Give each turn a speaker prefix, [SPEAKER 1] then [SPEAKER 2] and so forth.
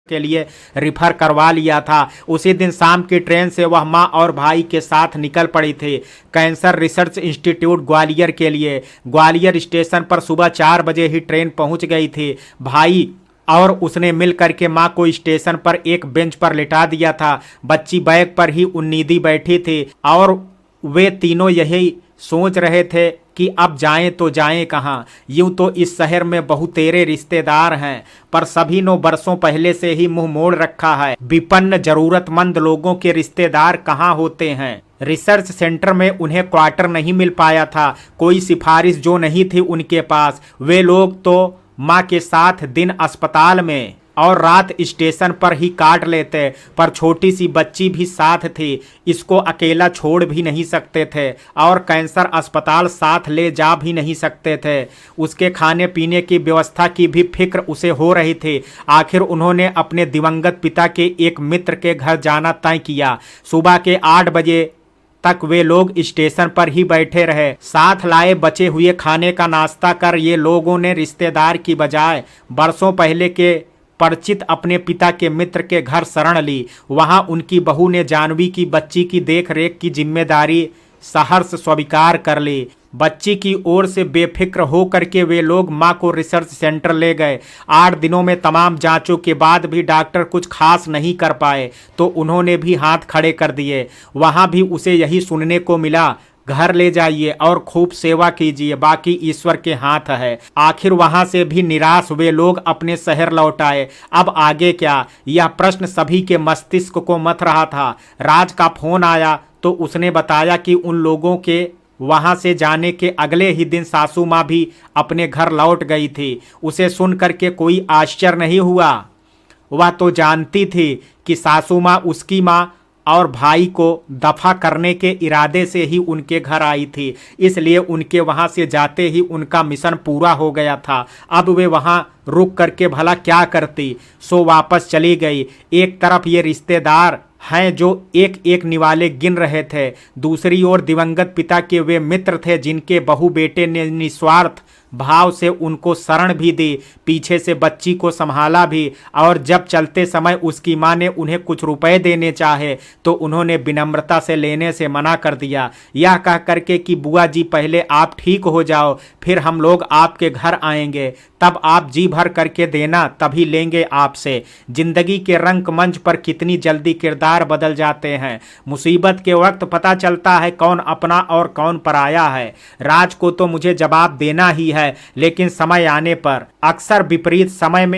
[SPEAKER 1] के लिए रिफर करवा लिया था। उसी दिन शाम की ट्रेन से वह मां और भाई के साथ निकल पड़ी थी कैंसर रिसर्च इंस्टीट्यूट ग्वालियर के लिए। ग्वालियर स्टेशन पर सुबह 4 बजे ही ट्रेन पहुंच गई थी। भाई और उसने मिल करके मां को स्टेशन पर एक बेंच पर लिटा दिया था। बच्ची बैग पर ही उन्नीदी बैठी थी और वे तीनों यही सोच रहे थे कि अब जाएं तो जाएं कहाँ। यूं तो इस शहर में बहुतेरे रिश्तेदार हैं, पर सभी ने बरसों पहले से ही मुंह मोड़ रखा है। विपन्न जरूरतमंद लोगों के रिश्तेदार कहाँ होते हैं। रिसर्च सेंटर में उन्हें क्वार्टर नहीं मिल पाया था, कोई सिफारिश जो नहीं थी उनके पास। वे लोग तो माँ के साथ दिन अस्पताल में और रात स्टेशन पर ही काट लेते, पर छोटी सी बच्ची भी साथ थी, इसको अकेला छोड़ भी नहीं सकते थे और कैंसर अस्पताल साथ ले जा भी नहीं सकते थे। उसके खाने पीने की व्यवस्था की भी फिक्र उसे हो रही थी। आखिर उन्होंने अपने दिवंगत पिता के एक मित्र के घर जाना तय किया। सुबह के 8 बजे तक वे लोग स्टेशन पर ही बैठे रहे। साथ लाए बचे हुए खाने का नाश्ता कर ये लोगों ने रिश्तेदार की बजाय बरसों पहले के परिचित अपने पिता के मित्र के घर शरण ली। वहां उनकी बहू ने जानवी की बच्ची की देखरेख की जिम्मेदारी सहर्ष स्वीकार कर ली। बच्ची की ओर से बेफिक्र हो करके वे लोग मां को रिसर्च सेंटर ले गए। 8 दिनों में तमाम जांचों के बाद भी डॉक्टर कुछ खास नहीं कर पाए तो उन्होंने भी हाथ खड़े कर दिए। वहां भी उसे यही सुनने को मिला, घर ले जाइए और खूब सेवा कीजिए, बाकी ईश्वर के हाथ है। आखिर वहां से भी निराश वे लोग अपने शहर लौट आए। अब आगे क्या, यह प्रश्न सभी के मस्तिष्क को मथ रहा था। राज का फोन आया तो उसने बताया कि उन लोगों के वहां से जाने के अगले ही दिन सासू माँ भी अपने घर लौट गई थी। उसे सुन करके कोई आश्चर्य नहीं हुआ। वह तो जानती थी कि सासू माँ उसकी माँ और भाई को दफा करने के इरादे से ही उनके घर आई थी, इसलिए उनके वहां से जाते ही उनका मिशन पूरा हो गया था। अब वे वहां रुक करके भला क्या करती, सो वापस चली गई। एक तरफ ये रिश्तेदार हैं जो एक एक निवाले गिन रहे थे, दूसरी ओर दिवंगत पिता के वे मित्र थे जिनके बहू बेटे ने निस्वार्थ भाव से उनको शरण भी दी, पीछे से बच्ची को संभाला भी, और जब चलते समय उसकी मां ने उन्हें कुछ रुपए देने चाहे तो उन्होंने विनम्रता से लेने से मना कर दिया, यह कह करके कि बुआ जी पहले आप ठीक हो जाओ, फिर हम लोग आपके घर आएंगे, तब आप जी भर करके देना, तभी लेंगे आपसे। जिंदगी के रंगमंच पर कितनी जल्दी किरदार बदल जाते हैं। मुसीबत के वक्त पता चलता है कौन अपना और कौन पराया है। राज को तो मुझे जवाब देना ही है, लेकिन समय आने पर, अक्सर विपरीत समय में